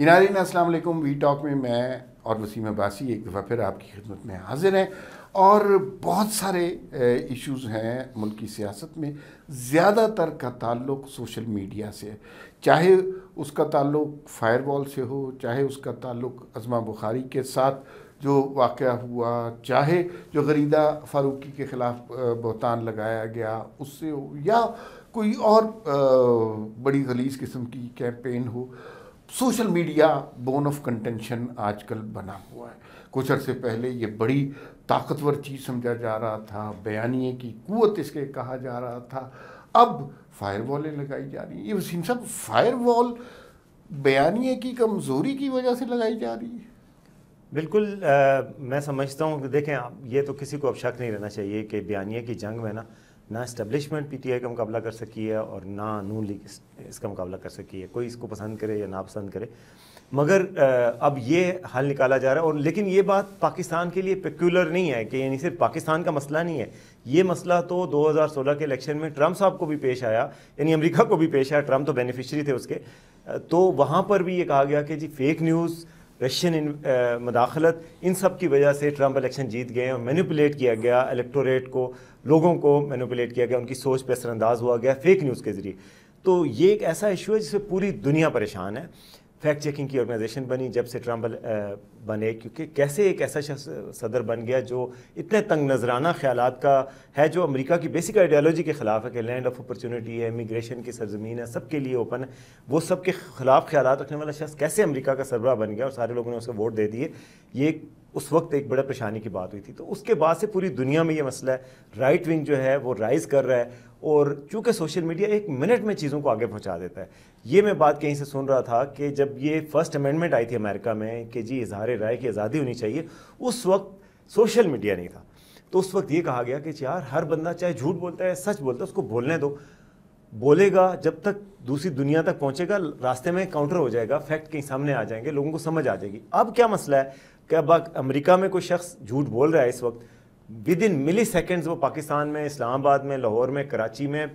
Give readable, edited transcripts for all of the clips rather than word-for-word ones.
ناظرین السلام علیکم. وی ٹاک میں میں اور وسیم عباسی ایک دفعہ پھر آپ کی خدمت میں حاضر ہیں اور بہت سارے ایشوز ہیں ملک کی سیاست میں. زیادہ تر کا تعلق سوشل میڈیا سے ہے, چاہے اس کا تعلق فائر وال سے ہو, چاہے اس کا تعلق عظمہ بخاری کے ساتھ جو واقعہ ہوا, چاہے جو غریدہ فاروقی کے خلاف بہتان لگایا گیا اس سے ہو, یا کوئی اور بڑی غلیظ قسم کی campaign who. Social media bone of contention آج کل بنا ہوا ہے. کچھ عرصے پہلے یہ بڑی طاقتور چیز سمجھا جا رہا تھا, بیانیے کی قوت اس کے کہا جا رہا تھا. اب فائر والیں لگائی جا رہی ہیں. یہ وسیم صاحب, فائر وال بیانیے کی کمزوری کی وجہ سے لگائی جا رہی ہے؟ بالکل میں سمجھتا ہوں کہ دیکھیں, یہ تو کسی کو اب شک نہیں رہنا چاہیے کہ بیانیے کی جنگ میں نہ اسٹیبلشمنٹ پی ٹی آئی کا مقابلہ کر سکی ہے اور نہ نون لیگ اس کا مقابلہ کر سکی ہے. کوئی اس کو پسند کرے یا ناپسند کرے, مگر اب یہ حل نکالا جا رہا ہے. اور لیکن یہ بات پاکستان کے لیے پیکولر نہیں ہے کہ یعنی صرف پاکستان کا مسئلہ نہیں ہے. یہ مسئلہ تو 2016 کے الیکشن میں ٹرمپ صاحب کو بھی پیش آیا, یعنی امریکہ کو بھی پیش آیا. ٹرمپ تو بینیفیشری تھے اس کے, تو وہاں پر بھی یہ کہا گیا کہ جی فیک نیوز, رشین مداخلت, ان سب کی وجہ سے ٹرمپ الیکشن جیت گئے اور مینیپولیٹ کیا گیا الیکٹوریٹ کو, لوگوں کو مینیپولیٹ کیا گیا, ان کی سوچ پہ اثر انداز ہوا گیا فیک نیوز کے ذریعے. تو یہ ایک ایسا ایشو ہے جس سے پوری دنیا پریشان ہے. فیکٹ چیکنگ کی آرگنائزیشن بنی جب سے ٹرمپ بنے, کیونکہ کیسے ایک ایسا شخص صدر بن گیا جو اتنے تنگ نظرانہ خیالات کا ہے, جو امریکہ کی بیسک آئیڈیالوجی کے خلاف ہے کہ لینڈ آف اپرچونٹی ہے, امیگریشن کی سرزمین ہے, سب کے لیے اوپن ہے. وہ سب کے خلاف خیالات رکھنے والا شخص کیسے امریکہ کا سربراہ بن گیا اور سارے لوگوں نے اس کو ووٹ دے دیے. یہ اس وقت ایک بڑا پریشانی کی بات ہوئی تھی. تو اس کے بعد سے پوری دنیا میں یہ مسئلہ ہے, رائٹ ونگ جو ہے وہ رائز کر رہا ہے, اور چونکہ سوشل میڈیا ایک منٹ میں چیزوں کو آگے پہنچا دیتا ہے. یہ میں بات کہیں سے سن رہا تھا کہ جب یہ فرسٹ امینڈمنٹ آئی تھی امریکہ میں کہ جی اظہار رائے کی آزادی ہونی چاہیے, اس وقت سوشل میڈیا نہیں تھا. تو اس وقت یہ کہا گیا کہ یار ہر بندہ چاہے جھوٹ بولتا ہے سچ بولتا ہے, اس کو بولنے دو, بولے گا جب تک دوسری دنیا تک پہنچے گا, راستے میں کاؤنٹر ہو جائے گا, فیکٹ کہیں سامنے آ جائیں گے, لوگوں کو سمجھ آ جائے گی. اب کیا مسئلہ ہے کہ اب امریکہ میں کوئی شخص جھوٹ بول رہا ہے اس وقت, ود ان ملی سیکنڈز وہ پاکستان میں, اسلام آباد میں, لاہور میں, کراچی میں,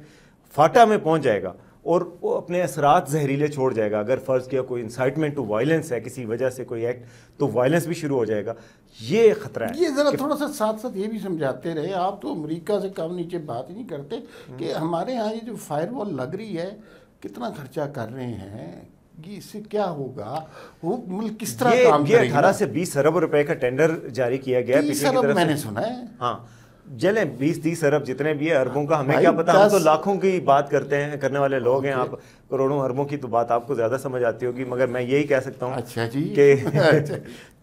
فاٹا میں پہنچ جائے گا اور وہ اپنے اثرات زہریلے چھوڑ جائے گا. اگر فرض کیا کوئی انسائٹمنٹ ٹو وائلنس ہے کسی وجہ سے کوئی ایکٹ, تو وائلنس بھی شروع ہو جائے گا. یہ خطرہ ہے. یہ ذرا تھوڑا سا ساتھ ساتھ یہ بھی سمجھاتے رہے, آپ تو امریکہ سے کم نیچے بات ہی نہیں کرتے کہ ہمارے ہاں یہ جو فائر وال لگ رہی ہے کتنا خرچہ کر رہے ہیں, یہ اس سے کیا ہوگا, وہ ملک کس طرح کام کرے گا. 18 سے 20 ارب روپے کا ٹینڈر جاری کیا گیا 30 ارب میں نے سنا ہے. ہاں چلیں 20-30 ارب جتنے بھی ہے, اربوں کا ہمیں کیا پتا, ہم تو لاکھوں کی بات کرتے ہیں, کرنے والے لوگ ہیں. آپ کروڑوں اربوں کی تو بات آپ کو زیادہ سمجھ آتی ہوگی, مگر میں یہی کہہ سکتا ہوں اچھا جی کہ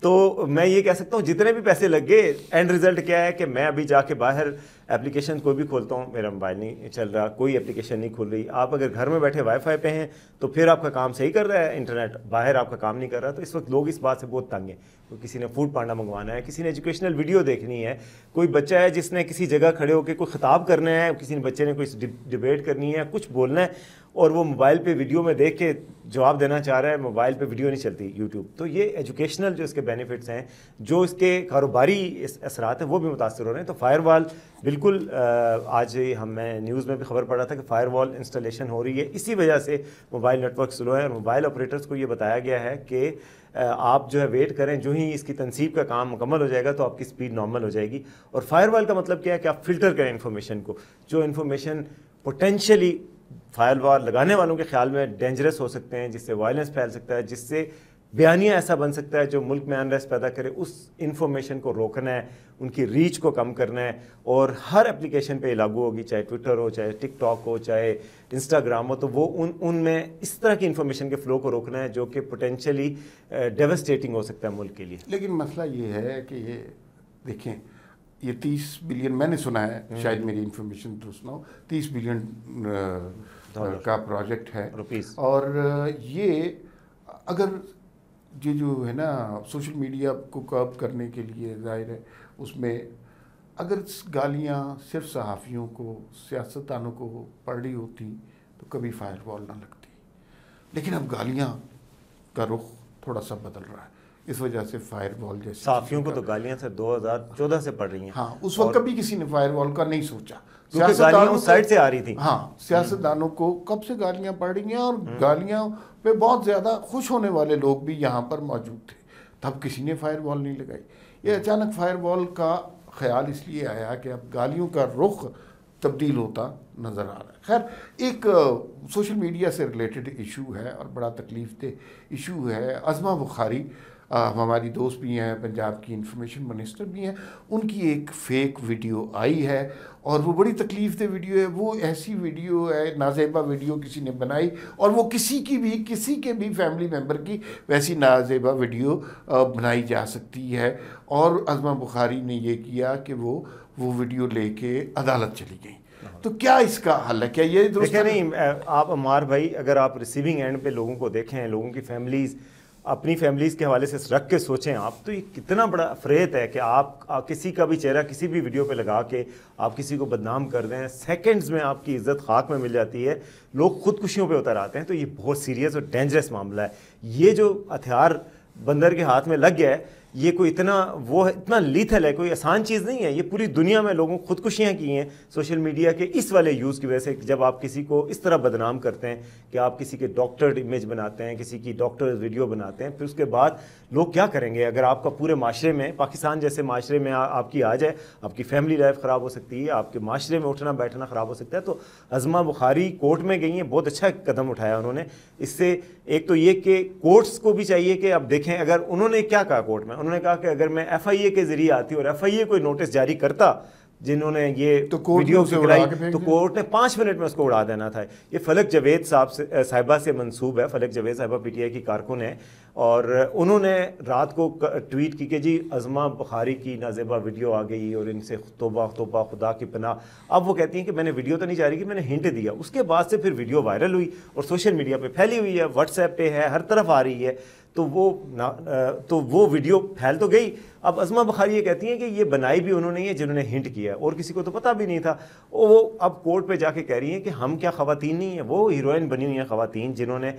تو میں یہ کہہ سکتا ہوں جتنے بھی پیسے لگ گئے, اینڈ رزلٹ کیا ہے کہ میں ابھی جا کے باہر اپلیکیشن کوئی بھی کھولتا ہوں, میرا موبائل نہیں چل رہا, کوئی اپلیکیشن نہیں کھل رہی. آپ اگر گھر میں بیٹھے وائی فائی پہ ہیں تو پھر آپ کا کام صحیح کر رہا ہے انٹرنیٹ, باہر آپ کا کام نہیں کر رہا. تو اس وقت لوگ اس بات سے بہت تنگ ہیں. کسی نے فوڈ پانڈا منگوانا ہے, کسی نے ایجوکیشنل ویڈیو دیکھنی ہے, کوئی بچہ ہے جس نے کسی جگہ کھڑے ہو کے کوئی خطاب کرنا ہے, کسی نے بچے نے کوئی ڈیبیٹ کرنی ہے, کچھ بولنا ہے, اور وہ موبائل پہ ویڈیو میں دیکھ کے جواب دینا چاہ رہا ہے, موبائل پہ ویڈیو نہیں چلتی یوٹیوب. تو یہ ایجوکیشنل جو اس کے بینیفٹس ہیں, جو اس کے کاروباری اثرات ہیں, وہ بھی متاثر ہو رہے ہیں. تو فائر وال بالکل آج میں نیوز میں بھی خبر پڑا تھا کہ فائر وال انسٹالیشن ہو رہی ہے, اسی وجہ سے موبائل نیٹ ورک سلو ہے. اور موبائل آپریٹرز کو یہ بتایا گیا ہے کہ آپ جو ہے ویٹ کریں, جو ہی اس کی تنصیب کا کام مکمل ہو جائے گا تو آپ کی سپیڈ نارمل ہو جائے گی. اور فائر وال کا مطلب کیا ہے کہ آپ فلٹر کریں انفارمیشن کو, جو انفارمیشن پوٹینشلی فائر وال لگانے والوں کے خیال میں ڈینجرس ہو سکتے ہیں, جس سے وائلنس پھیل سکتا ہے, جس سے بیانیہ ایسا بن سکتا ہے جو ملک میں انریسٹ پیدا کرے, اس انفارمیشن کو روکنا ہے, ان کی ریچ کو کم کرنا ہے. اور ہر اپلیکیشن پہ یہ لاگو ہوگی, چاہے ٹویٹر ہو, چاہے ٹک ٹاک ہو, چاہے انسٹاگرام ہو. تو وہ ان میں اس طرح کی انفارمیشن کے فلو کو روکنا ہے جو کہ پوٹینشلی ڈیوسٹیٹنگ ہو سکتا ہے ملک کے لیے. لیکن مسئلہ یہ ہے کہ یہ دیکھیں, یہ 30 بلین میں نے سنا ہے, شاید میری انفارمیشن درست نہ ہو, 30 بلین کا پروجیکٹ ہے روپیز. اور یہ اگر یہ جو ہے نا سوشل میڈیا کو کرب کرنے کے لیے, ظاہر ہے اس میں اگر گالیاں صرف صحافیوں کو, سیاستدانوں کو پڑ رہی ہوتی تو کبھی فائر وال نہ لگتی. لیکن اب گالیاں کا رخ تھوڑا سا بدل رہا ہے. اس وجہ سے فائر وال جیسے صحافیوں کو تو گالیاں سے 2014 سے پڑ رہی ہیں. ہاں اس وقت کبھی کسی نے فائر وال کا نہیں سوچا. گالیاں سائڈ سے آ رہی تھیں. ہاں سیاستدانوں کو کب سے گالیاں پڑ رہی ہیں, اور گالیاں پہ بہت زیادہ خوش ہونے والے لوگ بھی یہاں پر موجود تھے, تب کسی نے فائر وال نہیں لگائی. یہ اچانک فائر وال کا خیال اس لیے آیا کہ اب گالیوں کا رخ تبدیل ہوتا نظر آ رہا ہے. خیر ایک سوشل میڈیا سے ریلیٹڈ ایشو ہے اور بڑا تکلیف دہ ایشو ہے. عظمہ بخاری ہماری دوست بھی ہیں, پنجاب کی انفارمیشن منسٹر بھی ہیں, ان کی ایک فیک ویڈیو آئی ہے اور وہ بڑی تکلیف دہ ویڈیو ہے. وہ ایسی ویڈیو ہے, نازیبا ویڈیو کسی نے بنائی اور وہ کسی کے بھی فیملی ممبر کی ویسی نازیبا ویڈیو بنائی جا سکتی ہے. اور عظمہ بخاری نے یہ کیا کہ وہ ویڈیو لے کے عدالت چلی گئیں. تو کیا اس کا حل ہے؟ کیا یہ درست نہیں؟ آپ عمار بھائی, اگر آپ ریسیونگ اینڈ پہ لوگوں کو دیکھیں, لوگوں کی فیملیز, اپنی فیملیز کے حوالے سے رکھ کے سوچیں آپ, تو یہ کتنا بڑا افریت ہے کہ آپ کسی کا بھی چہرہ کسی بھی ویڈیو پہ لگا کے آپ کسی کو بدنام کر دیں, سیکنڈز میں آپ کی عزت خاک میں مل جاتی ہے, لوگ خودکشیوں پہ اتر آتے ہیں. تو یہ بہت سیریس اور ڈینجرس معاملہ ہے. یہ جو ہتھیار بندر کے ہاتھ میں لگ گیا ہے, یہ کوئی اتنا لیتھل ہے, کوئی آسان چیز نہیں ہے. یہ پوری دنیا میں لوگوں خودکشیاں کی ہیں سوشل میڈیا کے اس والے یوز کی وجہ سے. جب آپ کسی کو اس طرح بدنام کرتے ہیں کہ آپ کسی کے ڈاکٹر امیج بناتے ہیں, کسی کی ڈاکٹر ویڈیو بناتے ہیں, پھر اس کے بعد لوگ کیا کریں گے؟ اگر آپ کا پورے معاشرے میں, پاکستان جیسے معاشرے میں آپ کی آ جائے, آپ کی فیملی لائف خراب ہو سکتی ہے, آپ کے معاشرے میں اٹھنا بیٹھنا خراب ہو سکتا ہے. تو عظمہ بخاری کورٹ میں گئی ہیں, بہت اچھا قدم اٹھایا انہوں نے. اس سے ایک تو یہ کہ کورٹس کو بھی چاہیے کہ اب دیکھیں, اگر انہوں نے کیا کہا کورٹ میں, انہوں نے کہا کہ اگر میں ایف آئی اے کے ذریعے آتی اور ایف آئی اے کوئی نوٹس جاری کرتا جنہوں نے یہ ویڈیو کرائی, تو کورٹ نے 5 منٹ میں اس کو اڑا دینا تھا. یہ فلک جاوید صاحبہ سے منسوب ہے. فلک جاوید صاحبہ پی ٹی آئی کی کارکن ہے, اور انہوں نے رات کو ٹویٹ کی کہ جی عظمہ بخاری کی نازیبا ویڈیو آ گئی اور ان سے توبہ توبہ, خدا کی پناہ. اب وہ کہتی ہیں کہ میں نے ویڈیو تو نہیں جاری کی, میں نے ہنٹ دیا. اس کے بعد سے پھر ویڈیو وائرل ہوئی اور سوشل میڈیا پہ پھیلی ہوئی ہے, واٹس ایپ پہ ہے, ہر طرف آ رہی ہے. تو وہ ویڈیو پھیل تو گئی. اب عظمہ بخاری یہ کہتی ہیں کہ یہ بنائی بھی انہوں نے ہی ہے جنہوں نے ہنٹ کیا ہے, اور کسی کو تو پتہ بھی نہیں تھا. وہ اب کورٹ پہ جا کے کہہ رہی ہیں کہ ہم کیا خواتین نہیں ہیں, وہ ہیروئن بنی ہوئی ہیں خواتین جنہوں نے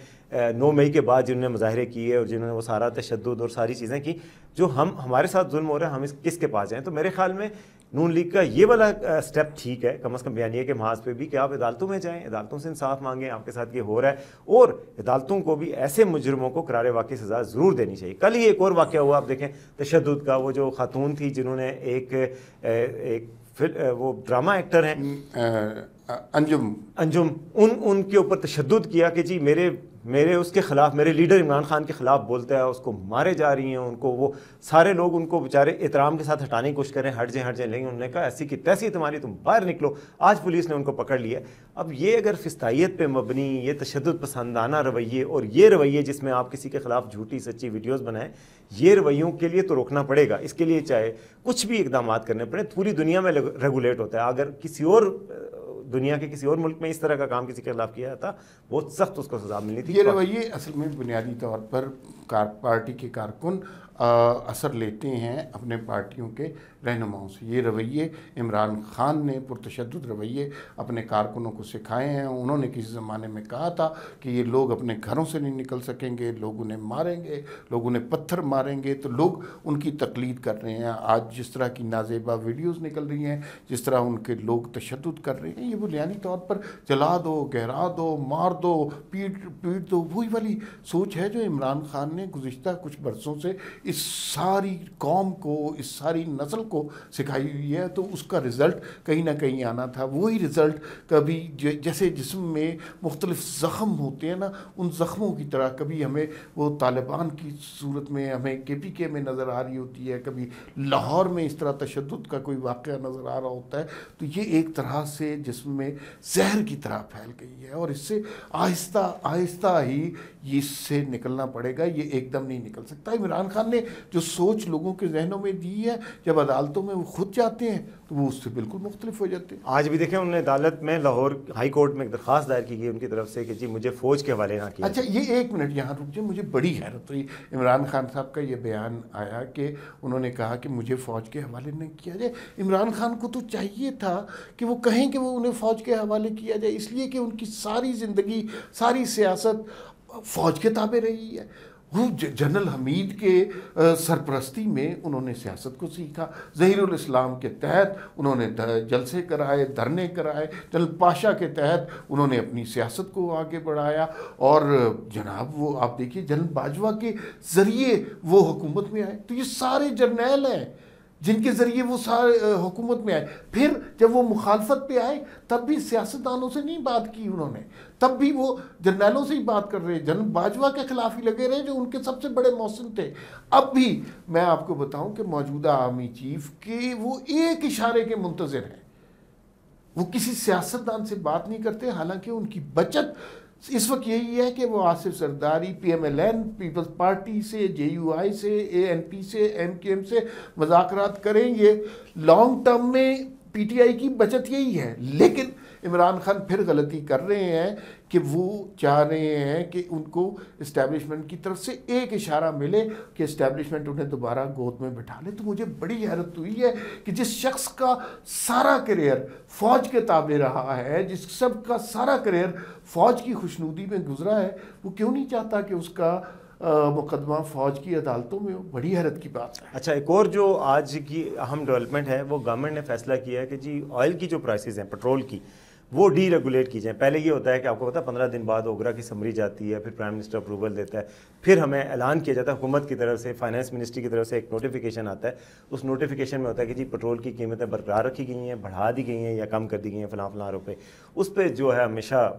9 مئی کے بعد جنہوں نے مظاہرے کیے اور جنہوں نے وہ سارا تشدد اور ساری چیزیں کی, جو ہمارے ساتھ ظلم ہو رہا ہے, ہم کس کے پاس جائیں. تو میرے خیال میں نون لیگ کا یہ والا سٹیپ ٹھیک ہے, کم از کم بیانیے کے محاذ پہ بھی, کہ آپ عدالتوں میں جائیں, عدالتوں سے انصاف مانگیں, آپ کے ساتھ یہ ہو رہا ہے, اور عدالتوں کو بھی ایسے مجرموں کو قرار واقعی سزا ضرور دینی چاہیے. کل ہی ایک اور واقعہ ہوا, آپ دیکھیں تشدد کا, وہ جو خاتون تھی جنہوں نے ایک وہ ڈرامہ ایکٹر ہیں انجم ان کے اوپر تشدد کیا کہ جی میرے اس کے خلاف, میرے لیڈر عمران خان کے خلاف بولتا ہے, اس کو مارے جا رہی ہیں, ان کو وہ سارے لوگ ان کو بیچارے احترام کے ساتھ ہٹانے کی کوشش کریں, ہٹ جائیں, لیکن انہوں نے کہا ایسی کی تیسی تمہاری, تم باہر نکلو. آج پولیس نے ان کو پکڑ لیا. اب یہ اگر فستائیت پہ مبنی یہ تشدد پسندانہ رویے, اور یہ رویے جس میں آپ کسی کے خلاف جھوٹی سچی ویڈیوز بنائیں, یہ رویوں کے لیے تو روکنا پڑے گا. اس کے لیے چاہے کچھ بھی اقدامات کرنے پڑے, پوری دنیا میں ریگولیٹ ہوتا ہے. اگر کسی اور دنیا کے کسی اور ملک میں اس طرح کا کام کسی کے خلاف کیا جاتا, بہت سخت اس کو سزا ملنی تھی. یہ رویے اصل میں بنیادی طور پر پارٹی کے کارکن اثر لیتے ہیں اپنے پارٹیوں کے رہنماؤں سے. یہ رویے عمران خان نے پرتشدد رویے اپنے کارکنوں کو سکھائے ہیں. انہوں نے کسی زمانے میں کہا تھا کہ یہ لوگ اپنے گھروں سے نہیں نکل سکیں گے, لوگ انہیں ماریں گے, لوگ انہیں پتھر ماریں گے. تو لوگ ان کی تقلید کر رہے ہیں. آج جس طرح کی نازیبا ویڈیوز نکل رہی ہیں, جس طرح ان کے لوگ تشدد کر رہے ہیں, یہ بنیادی طور پر جلا دو, گہرا دو, مار دو, پیٹ دو, وہی والی سوچ ہے جو عمران خان نے گزشتہ کچھ برسوں سے اس ساری قوم کو, اس ساری نسل کو سکھائی ہوئی ہے. تو اس کا رزلٹ کہیں نہ کہیں آنا تھا. وہی رزلٹ کبھی جیسے جسم میں مختلف زخم ہوتے ہیں نا, ان زخموں کی طرح کبھی ہمیں وہ طالبان کی صورت میں ہمیں کے پی کے میں نظر آ رہی ہوتی ہے, کبھی لاہور میں اس طرح تشدد کا کوئی واقعہ نظر آ رہا ہوتا ہے. تو یہ ایک طرح سے جسم میں زہر کی طرح پھیل گئی ہے, اور اس سے آہستہ آہستہ ہی اس سے نکلنا پڑے گا. یہ ایک دم نہیں نکل سکتا. عمران خان نے جو سوچ لوگوں کے ذہنوں میں دی ہے, جب عدالتوں میں وہ خود جاتے ہیں تو وہ اس سے بالکل مختلف ہو جاتے ہیں. آج بھی دیکھیں انہوں نے عدالت میں لاہور ہائی کورٹ میں ایک درخواست دائر کی گئی ان کی طرف سے کہ جی مجھے فوج کے حوالے نہ کیا. اچھا یہ ایک منٹ یہاں رک جائے, مجھے بڑی حیرت ہوئی. عمران خان صاحب کا یہ بیان آیا کہ انہوں نے کہا کہ مجھے فوج کے حوالے نہ کیا جائے. عمران خان کو تو چاہیے تھا کہ وہ کہیں کہ وہ انہیں فوج کے حوالے کیا جائے, اس لیے کہ ان کی ساری زندگی, ساری سیاست فوج کے تابع رہی ہے. وہ جنرل حمید کے سرپرستی میں انہوں نے سیاست کو سیکھا، ظہیر الاسلام کے تحت انہوں نے جلسے کرائے، دھرنے کرائے، جنرل پاشا کے تحت انہوں نے اپنی سیاست کو آگے بڑھایا، اور جناب وہ آپ دیکھیے جنرل باجوہ کے ذریعے وہ حکومت میں آئے۔ تو یہ سارے جرنیل ہیں جن کے ذریعے وہ سارے حکومت میں آئے۔ پھر جب وہ مخالفت پہ آئے تب بھی سیاستدانوں سے نہیں بات کی انہوں نے، تب بھی وہ جرنیلوں سے ہی بات کر رہے، جنرل باجوہ کے خلاف ہی لگے رہے جو ان کے سب سے بڑے محسن تھے۔ اب بھی میں آپ کو بتاؤں کہ موجودہ آرمی چیف کے وہ ایک اشارے کے منتظر ہیں، وہ کسی سیاستدان سے بات نہیں کرتے، حالانکہ ان کی بچت اس وقت یہی ہے کہ وہ Asif Zardari P M L N People's Party سے، جے یو آئی سے، اے این پی سے، ایم کیو ایم سے مذاکرات کریں۔ یہ لانگ ٹرم میں پی ٹی آئی کی بچت یہی ہے، لیکن عمران خان پھر غلطی کر رہے ہیں کہ وہ چاہ رہے ہیں کہ ان کو اسٹیبلشمنٹ کی طرف سے ایک اشارہ ملے کہ اسٹیبلشمنٹ انہیں دوبارہ گود میں بٹھا لے۔ تو مجھے بڑی حیرت ہوئی ہے کہ جس شخص کا سارا کریئر فوج کے تابع رہا ہے، جس سب کا سارا کریئر فوج کی خوشنودی میں گزرا ہے، وہ کیوں نہیں چاہتا کہ اس کا مقدمہ فوج کی عدالتوں میں ہو؟ بڑی حیرت کی بات ہے۔ اچھا، ایک اور جو آج کی اہم ڈیولپمنٹ ہے، وہ گورنمنٹ نے فیصلہ کیا ہے کہ جی آئل کی جو پرائسز ہیں پیٹرول کی، وہ ڈی ریگولیٹ کی جائیں۔ پہلے یہ ہوتا ہے کہ آپ کو پتہ 15 دن بعد اوگرا کی سمری جاتی ہے، پھر پرائم منسٹر اپروول دیتا ہے، پھر ہمیں اعلان کیا جاتا ہے حکومت کی طرف سے، فائنانس منسٹری کی طرف سے ایک نوٹیفیکیشن آتا ہے۔ اس نوٹیفیکیشن میں ہوتا ہے کہ جی پیٹرول کی قیمتیں برقرار رکھی گئی ہیں، بڑھا دی گئی ہیں یا کم کر دی گئی ہیں فلاں فلاں روپے۔ اس پہ جو ہے ہمیشہ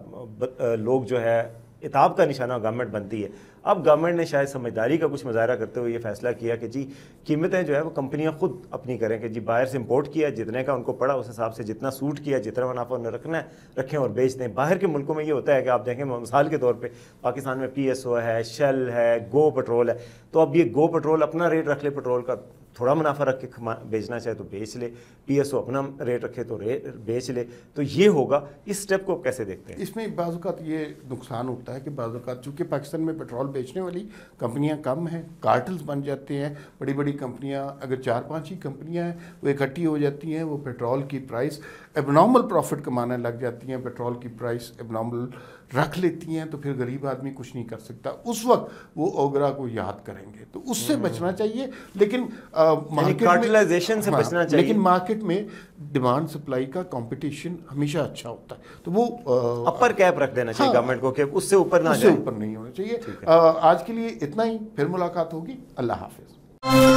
لوگ جو ہے اتاب کا نشانہ گورنمنٹ بنتی ہے۔ اب گورنمنٹ نے شاید سمجھداری کا کچھ مظاہرہ کرتے ہوئے یہ فیصلہ کیا کہ جی قیمتیں جو ہے وہ کمپنیاں خود اپنی کریں، کہ جی باہر سے امپورٹ کیا جتنے کا ان کو پڑا اس حساب سے جتنا سوٹ کیا، جتنا منافع انہیں رکھنا ہے رکھیں اور بیچ دیں۔ باہر کے ملکوں میں یہ ہوتا ہے کہ آپ دیکھیں مثال کے طور پہ پاکستان میں پی ایس او ہے، شیل ہے، گو پیٹرول ہے، تو اب یہ گو پیٹرول اپنا ریٹ رکھ لے پیٹرول کا، تھوڑا منافع رکھ کے بیچنا چاہے تو بیچ لے، پی ایس او اپنا ریٹ رکھے تو بیچ لے، تو یہ ہوگا۔ اس سٹیپ کو کیسے دیکھتے ہیں؟ اس میں بعض اوقات یہ نقصان ہوتا ہے کہ بعض اوقات چونکہ پاکستان میں پیٹرول بیچنے والی کمپنیاں کم ہیں، کارٹلز بن جاتے ہیں، بڑی بڑی کمپنیاں اگر 4-5 ہی کمپنیاں ہیں وہ اکٹھی ہو جاتی ہیں، وہ پیٹرول کی پرائس ایب نارمل پروفٹ کمانے لگ جاتی ہیں، پیٹرول کی پرائس ایب نارمل رکھ لیتی ہیں، تو پھر غریب آدمی کچھ نہیں کر سکتا۔ اس وقت وہ اوگرا کو یاد کریں گے، تو اس سے بچنا چاہیے، لیکن کارٹلائزیشن سے بچنا چاہیے، لیکن مارکیٹ میں ڈیمانڈ سپلائی کا کمپٹیشن ہمیشہ اچھا ہوتا ہے، تو وہ اپر کیپ رکھ دینا چاہیے گورنمنٹ کو کہ اس سے اوپر نہ جائے، اس سے اوپر نہیں ہونا چاہیے۔ آج کے لیے اتنا ہی، پھر ملاقات ہوگی، اللہ حافظ۔